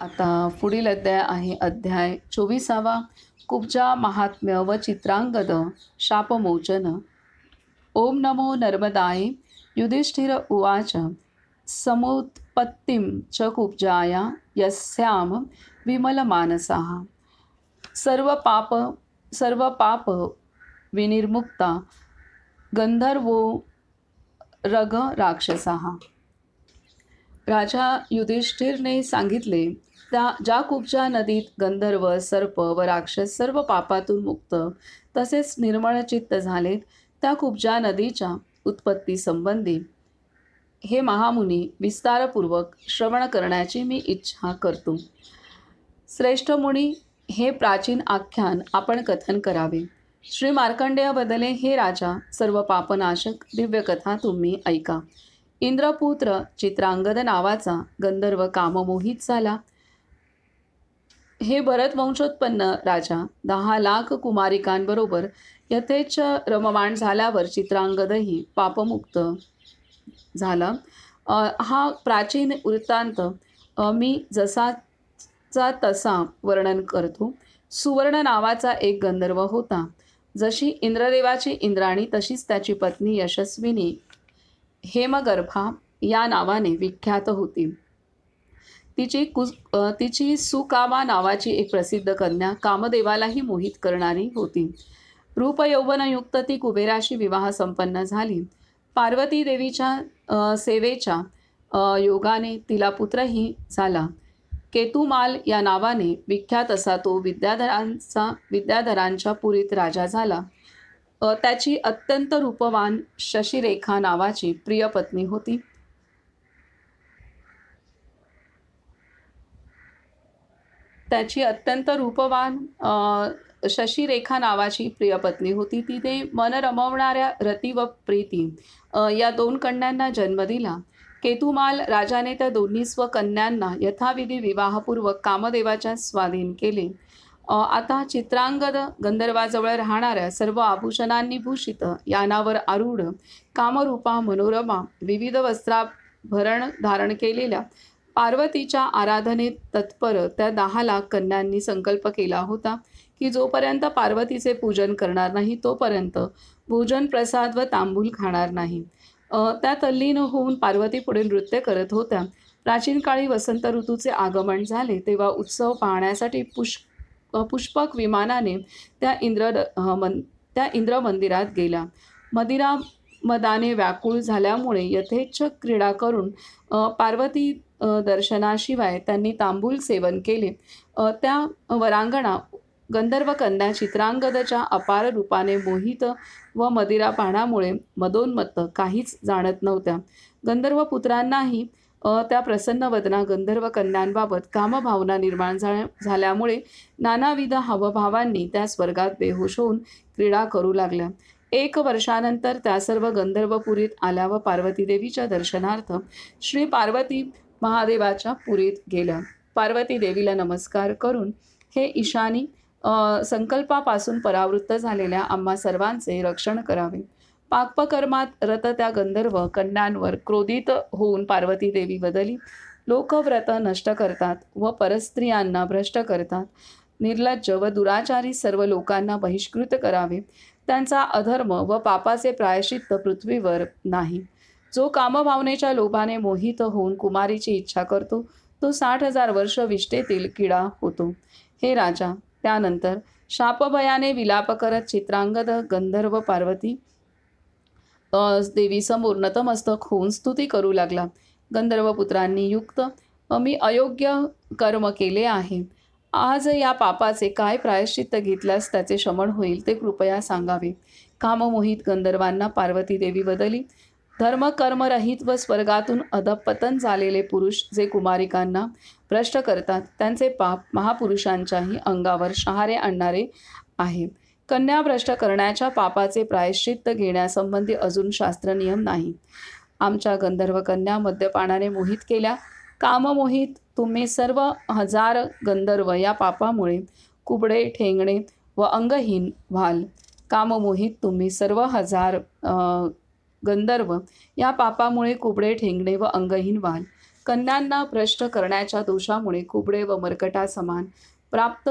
आता पुढील अध्याय आहे अध्याय 24वा कुब्जा महात्म्य व चित्रांगद शापमोचन। ओम नमो नर्मदाय। युधिष्ठिर उवाच समुत्पत्तिं च कुब्जाया यस्याम विमलमानसाः सर्व पाप विनिर्मुक्ता गंधर्वो रग राक्षसाः। राजा युधिष्ठिरने सांगितले, ज्या कुब्जा नदीत गंधर्व, सर्प व राक्षस सर्व पापातून मुक्त तसेच निर्मळ चित्त झालेत, त्या कुब्जा नदीच्या उत्पत्तीसंबंधी हे महामुनी विस्तारपूर्वक श्रवण करण्याची मी इच्छा करतो। श्रेष्ठ मुनी, हे प्राचीन आख्यान आपण कथन करावे। श्री मार्कंडेय बदले हे राजा, सर्व पापनाशक दिव्य कथा तुम्ही ऐका। इंद्रपुत्र चित्रांगद नावाचा गंधर्व काममोहित झाला। हे भरत वंशोत्पन्न राजा 10 लाख कुमारिकांबरोबर यथेच रममाण झाल्यावर चित्रांगदही पापमुक्त झाला। हा प्राचीन वृत्तांत मी जसाचा तसा वर्णन करतो। सुवर्ण नावाचा एक गंधर्व होता। जशी इंद्रदेवाची इंद्राणी तशीच त्याची पत्नी यशस्विनी हेमगर्भा या नावाने विख्यात होती। तिची सुकामा नावाची एक प्रसिद्ध कन्या कामदेवालाही मोहित करणारी होती। रूपयौवनयुक्त ती कुबेराशी विवाह संपन्न झाली। पार्वती देवीच्या सेवेच्या योगाने तिला पुत्रही झाला। केतुमाल या नावाने विख्यात असा तो विद्याधरांच्या पुरीत राजा झाला। त्याची अत्यंत रूपवान शशिरेखा नावाची प्रिय पत्नी होती। तिने मन रमवणाऱ्या रती व प्रीती या 2 कन्यांना जन्म दिला। केतुमाल राजाने त्या दोन्ही स्वकन्यांना यथाविधी विवाहपूर्वक कामदेवाच्या स्वाधीन केले। आता चित्रांगद गंधर्वाजवळ राहणाऱ्या सर्व आभूषणांनी भूषित, यानावर आरूढ, कामरूपा मनोरमा, विविध वस्त्राभरण धारण केलेल्या, पार्वतीच्या आराधनेत तत्पर त्या 10 लाख कन्यांनी संकल्प केला होता की जोपर्यंत पार्वतीचे पूजन करणार नाही तोपर्यंत भोजन प्रसाद व तांबूल खाणार नाही। त्या तल्लीन होऊन पार्वती पुढे नृत्य करत होत्या। प्राचीन काळी वसंत ऋतूचे आगमन झाले तेव्हा उत्सव पाहण्यासाठी पुष्पक विमानाने त्या इंद्र मंदिरात गेला। मदिरामदाने व्याकुळ झाल्यामुळे यथेच्छ क्रीडा करून पार्वती दर्शनाशिवाय त्यांनी तांबूल सेवन केले। त्या वरांगणा गंधर्व कन्या चित्रांगदच्या अपार रूपाने मोहित व मदिरापानामुळे मदोन्मत्त काहीच जाणत नव्हत्या। गंधर्व पुत्रांनाही त्या प्रसन्न वदना गंधर्व कन्यांबाबत कामभावना निर्माण झाल्यामुळे नानाविध हावभावांनी त्या स्वर्गात बेहोश होऊन क्रीडा करू लागल्या। 1 वर्षानंतर त्या सर्व गंधर्वपुरीत आल्या व पार्वती देवीच्या दर्शनार्थ श्री पार्वती महादेवाच्या पुरीत गेल्या। पार्वती देवीला नमस्कार करून, हे ईशानी, संकल्पापासून परावृत्त झालेल्या आम्हा सर्वांचे रक्षण करावे। पापकर्मात रत त्या गंधर्व कन्यांवर क्रोधित होऊन पार्वती देवी बदली लोकव्रत नष्ट करतात व परस्त्रियांना भ्रष्ट करतात। निर्लज्ज व दुराचारी सर्व लोकांना बहिष्कृत करावे। त्यांचा अधर्म व पापाचे प्रायश्चित्त पृथ्वीवर नाही। जो कामभावनेच्या लोभाने मोहित होऊन कुमारीची इच्छा करतो तो 60,000 वर्ष विष्ठेतील किडा होतो। हे राजा, त्यानंतर शापभयाने विलाप करत चित्रांगद गंधर्व पार्वती देवीसमोर नतमस्तक होऊन स्तुती करू लागला। गंधर्वपुत्रांनी युक्त, मी अयोग्य कर्म केले आहे। आज या पापाचे काय प्रायश्चित्त घेतल्यास त्याचे शमन होईल ते कृपया सांगावे। काममोहित गंधर्वांना पार्वती देवी बदली धर्मकर्मरहित व स्वर्गातून अधपतन झालेले पुरुष जे कुमारिकांना भ्रष्ट करतात त्यांचे पाप महापुरुषांच्याही अंगावर शहारे आणणारे आहे। कन्या भ्रष्ट करण्याच्या पापाचे प्रायश्चित्त घेण्यासंबंधी अजून शास्त्रनियम नाही। आमच्या गंधर्व कन्या मद्यपानाने मोहित केल्या। काममोहित तुम्ही सर्व 1000 गंधर्व या पापामुळे कुबडे, ठेंगणे व अंगहीन व्हाल। काममोहित तुम्ही सर्व 1000 गंधर्व या पापामुळे कुबडे, ठेंगणे व अंगहीन व्हाल। कन्यांना भ्रष्ट करण्याच्या दोषामुळे कुबडे व मर्कटासमान प्राप्त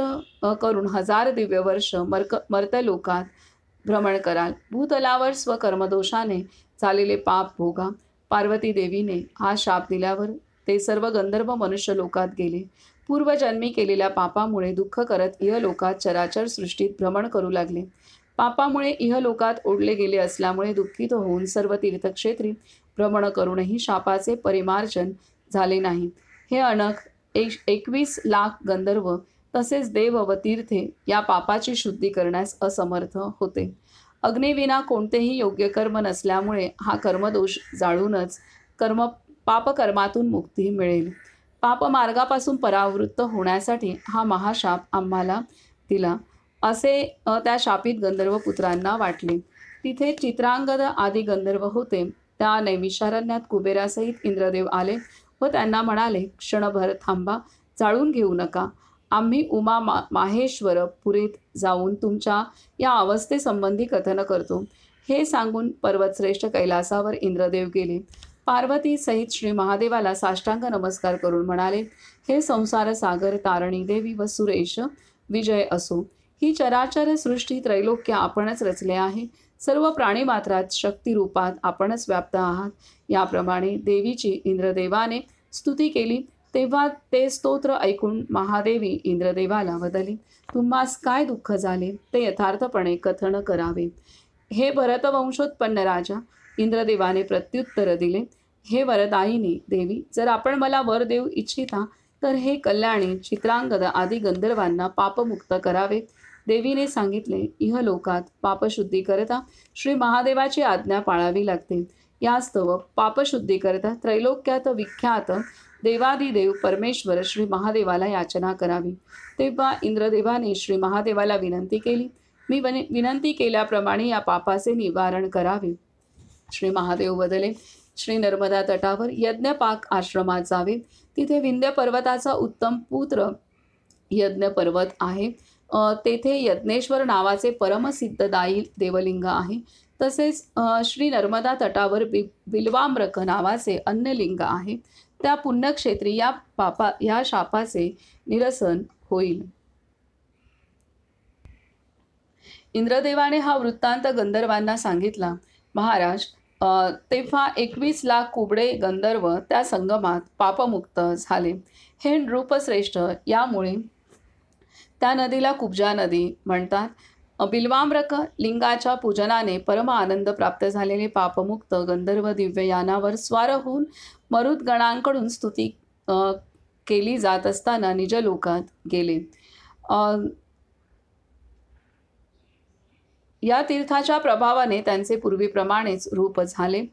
करून 1000 दिव्य वर्ष मर्त्यलोकात भ्रमण कराल. भूतलावर स्वकर्मदोषाने झालेले पाप भोगा. पार्वती देवीने हा शाप दिल्यावर ते सर्व गंधर्व मनुष्य लोकात गेले. पूर्वजन्मी केलेल्या पापामुळे दुःख करत इहलोकात चराचर सृष्टीत भ्रमण करू लागले. पापामुळे इहलोकात ओढले गेले असल्यामुळे दुःखित होऊन सर्व तीर्थक्षेत्री भ्रमण करूनही शापाचे परिमार्जन झाले नाही. हे अनक 21 लाख गंधर्व तसेच देव व तीर्थे या पापाची शुद्धी करण्यास असमर्थ होते. अग्नीविना कोणतेही योग्य कर्म नसल्यामुळे हा कर्मदोष जाळूनच पापकर्मातून मुक्ती मिळेल. पापमार्गापासून परावृत्त होण्यासाठी हा महाशाप आम्हाला दिला असे त्या शापित गंधर्व पुत्रांना वाटले. तिथे चित्रांगद आदी गंधर्व होते. त्या नैमिषारण्यात कुबेरासहित इंद्रदेव आले व त्यांना म्हणाले, क्षणभर थांबा, जाळून घेऊ नका. आम्ही उमा माहेश्वर पुरीत जाऊन तुमच्या या अवस्थेसंबंधी कथन करतो. हे सांगून पर्वतश्रेष्ठ कैलासावर इंद्रदेव गेले. पार्वती सहित श्री महादेवाला साष्टांग नमस्कार करून म्हणाले, हे संसार सागर तारणी देवी व सुरेश विजय असो. ही चराचर सृष्टी त्रैलोक्य आपणच रचले आहे. सर्व प्राणीमात्रात शक्तिरूपात आपणच व्याप्त आहात. याप्रमाणे देवीची इंद्रदेवाने स्तुती केली. तेव्हा ते स्तोत्र ऐकून महादेवी इंद्रदेवाला वदली, तुम्हास काय दुःख झाले ते यथार्थपणे कथन करावे. हे भरतवंशोत्पन्न राजा, इंद्रदेवाने प्रत्युत्तर दिले, हे वरदायिनी देवी, जर आपण मला वर देऊ इच्छिता तर हे कल्याणी चित्रांगद आदी गंधर्वांना पापमुक्त करावे. देवीने सांगितले, इहलोकात पापशुद्धी करता श्री महादेवाची आज्ञा पाळावी लागते. यास्तव पापशुद्धी करता त्रैलोक्यात विख्यात देवादिदेव परमेश्वर श्री महादेवाला याचना करावी. तेव्हा इंद्रदेवाने श्री महादेवाला विनंती केली, मी विनंती केल्याप्रमाणे या पापाचे निवारण करावे. श्री महादेव बदले श्री नर्मदा तटावर यज्ञपाक आश्रमात जावे. तिथे विंध्य पर्वताचा उत्तम पुत्र यज्ञ पर्वत आहे. तेथे यज्ञेश्वर नावाचे परमसिद्धदायी देवलिंग आहे. तसेच श्री नर्मदा तटावर बिल्वाम्रक नावाचे अन्य लिंग आहे. त्या पुण्यक्षेत्री या शापाचे निरसन होईल. इंद्रदेवाने हा वृत्तांत गंधर्वांना सांगितला. महाराज, तेव्हा 21 लाख कुबडे गंधर्व त्या संगमात पापमुक्त झाले. हे नृपश्रेष्ठ, यामुळे त्या नदीला कुब्जा नदी म्हणतात. बिल्वाम्रक लिंगाच्या पूजनाने परम आनंद प्राप्त झालेले पापमुक्त गंधर्व दिव्ययानावर स्वार होऊन मरुद्गणांकडून स्तुती केली जात असताना निजलोकात गेले. या तीर्थाच्या प्रभावाने त्यांचे पूर्वीप्रमाणेच रूप झाले.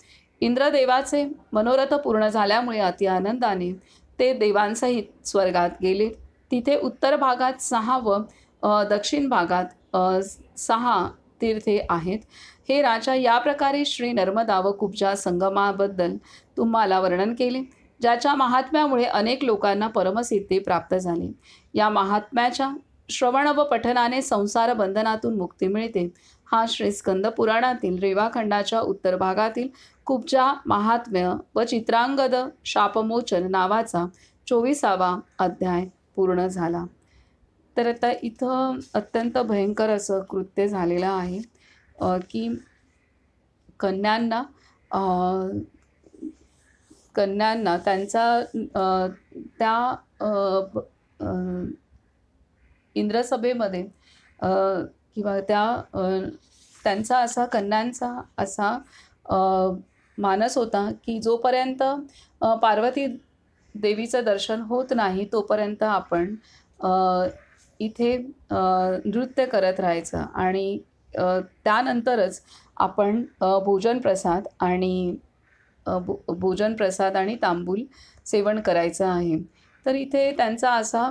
इंद्रदेवाचे मनोरथ पूर्ण झाल्यामुळे अति आनंदाने ते देवांसहित स्वर्गात गेले. तिथे उत्तर भागात 6 व दक्षिण भागात 6 तीर्थे आहेत. हे राजा, या प्रकारे श्री नर्मदा व कुब्जा संगमाबद्दल तुम्हाला वर्णन केले, ज्याच्या महात्म्यामुळे अनेक लोकांना परमसिद्धी प्राप्त झाली. या महात्म्याच्या श्रवण व पठनाने संसार बंधनातून मुक्ती मिळते. हा श्री स्कंद पुराणातील रेवाखंडाच्या उत्तर भागातील कुब्जा महात्म्य व चित्रांगद शापमोचन नावाचा 24वा अध्याय पूर्ण झाला. तर आता इथं अत्यंत भयंकर असं कृत्य झालेलं आहे की कन्यांना त्यांचा त्या इंद्रसभेमध्ये किंवा त्यांचा असा कन्यांचा असा मानस होता की जोपर्यंत पार्वती देवीचं दर्शन होत नाही तोपर्यंत आपण इथे नृत्य करत राहायचं आणि त्यानंतरच आपण भोजन प्रसाद आणि तांबूल सेवन करायचं आहे. तर इथे त्यांचा असा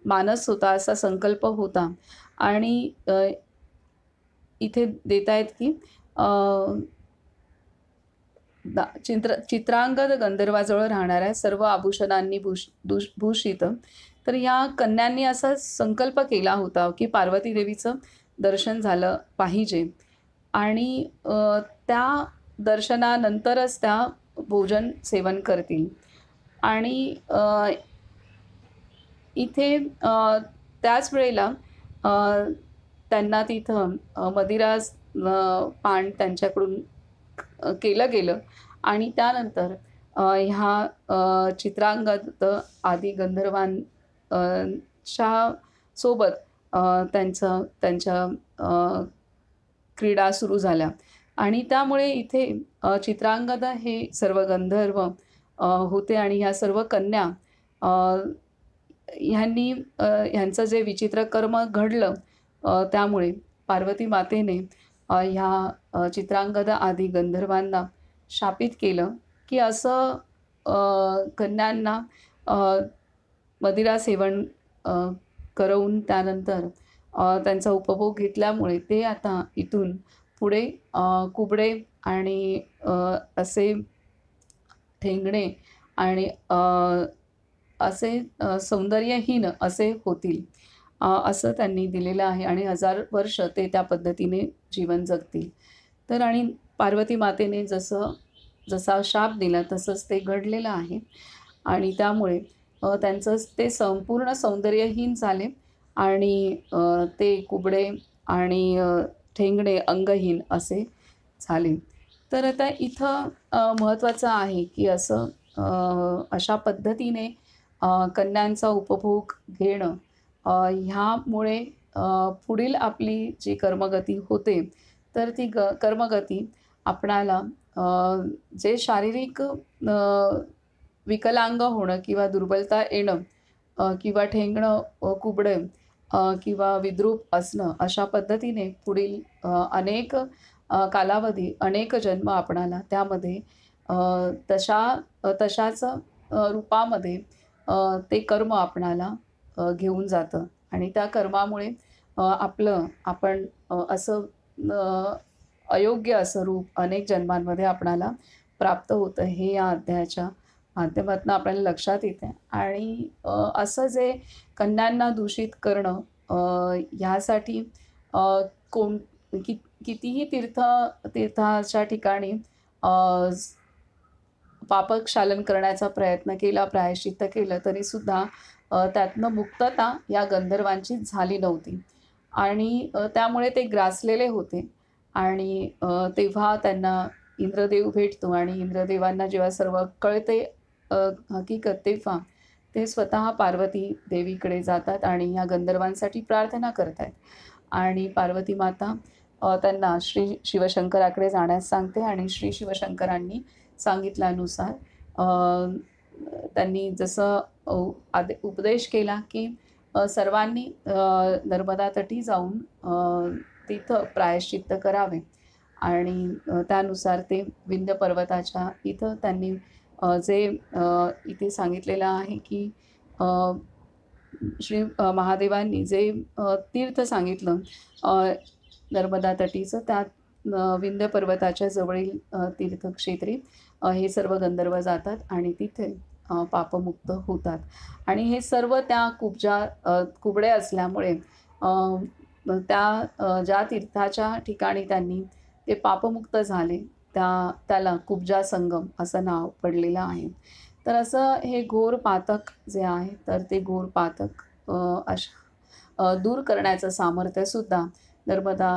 मानस होता, असा संकल्प होता. आणि इथे देत आहेत की चित्रांगद गंधर्वाजवळ राहणाऱ्या सर्व आभूषणांनी भूषित. तर या कन्यांनी असा संकल्प केला होता की पार्वती देवीचं दर्शन झालं पाहिजे आणि त्या दर्शनानंतरच त्या भोजन सेवन करतील. आणि इथे त्याच वेळेला अ, त्यांना तिथं मदिरा पान त्यांच्याकडून केलं गेलं आणि त्यानंतर ह्या चित्रांगद आदी च्या सोबत त्यांच्या क्रीडा सुरू झाल्या आणि त्यामुळे इथे चित्रांगद हे सर्व गंधर्व होते आणि ह्या सर्व कन्या अ, ह्यांचं जे विचित्र कर्म घडलं त्यामुळे पार्वती मातेने ह्या चित्रांगद आदी गंधर्वांना शापित केलं, की असं कन्यांना अ, मदिरा सेवन अ, करवून त्यानंतर त्यांचा उपभोग घेतल्यामुळे ते आता इथून पुढे कुबडे आणि असे ठेंगणे आणि असे सौंदर्यहीन असे होतील असं त्यांनी दिलेलं आहे आणि 1000 वर्ष ते त्या पद्धतीने जीवन जगतील. तर आणि पार्वती मातेने जसा शाप दिला तसंच ते घडलेलं आहे आणि त्यामुळे त्यांचं ते संपूर्ण सौंदर्यहीन झाले आणि ते कुबडे आणि ठेंगणे अंगहीन असे झाले. तर आता इथं महत्त्वाचं आहे की अशा पद्धतीने कन्यांचा उपभोग घेणं ह्यामुळे पुढील आपली जी कर्मगती होते, तर ती कर्मगती आपणाला जे शारीरिक विकलांग होणं किंवा दुर्बलता येणं किंवा ठेंगणं, कुबडं किंवा विद्रूप असणं, अशा पद्धतीने पुढील अनेक कालावधी, अनेक जन्म आपणाला त्यामध्ये अ, तशाच रूपामध्ये ते कर्म आपणाला घेऊन जातं आणि त्या कर्मामुळे आपण असं अ, अयोग्य असं रूप अनेक जन्मांमध्ये आपणाला प्राप्त होतं. हे या अध्यायाच्या माध्यमातून आपल्याला लक्षात येतं आणि असं जे कन्यांना दूषित करणं ह्यासाठी अ, कोण कि कितीही तीर्थाच्या ठिकाणी अ, पापक्षालन करण्याचा प्रयत्न केला, प्रायश्चित्त केलं तरीसुद्धा त्यातनं मुक्तता या गंधर्वांची झाली नव्हती आणि त्यामुळे ते ग्रासलेले होते आणि तेव्हा त्यांना इंद्रदेव भेटतो आणि इंद्रदेवांना जेव्हा सर्व कळते अ, हकीकत तेव्हा ते स्वतः पार्वती देवीकडे जातात आणि या गंधर्वांसाठी प्रार्थना करतात आणि पार्वती माता त्यांना श्री शिवशंकराकडे जाण्यास सांगते आणि श्री शिवशंकरांनी सांगितल्यानुसार त्यांनी जसं उपदेश केला की सर्वांनी नर्मदा तटी जाऊन तिथं प्रायश्चित्त करावे आणि त्यानुसार ते विंध्य पर्वताच्या इथं त्यांनी जे इथे सांगितलेलं आहे की श्री महादेवांनी जे तीर्थ सांगितलं नर्मदा तटीचं त्या विंध्य पर्वताच्या जवळील तीर्थक्षेत्री हे सर्व गंधर्व जातात आणि तिथे पापमुक्त होतात आणि हे सर्व त्या कुबडे असल्यामुळे ज्या तीर्थाच्या ठिकाणी त्यांनी ते पापमुक्त झाले त्याला कुब्जा संगम असं नाव पडलेलं आहे. तर असं हे घोर पातक जे आहे तर ते घोर पातक दूर करण्याचं सामर्थ्यसुद्धा नर्मदा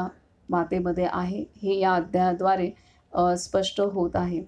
मातेमध्ये आहे हे या अध्यायाद्वारे स्पष्ट होत आहे.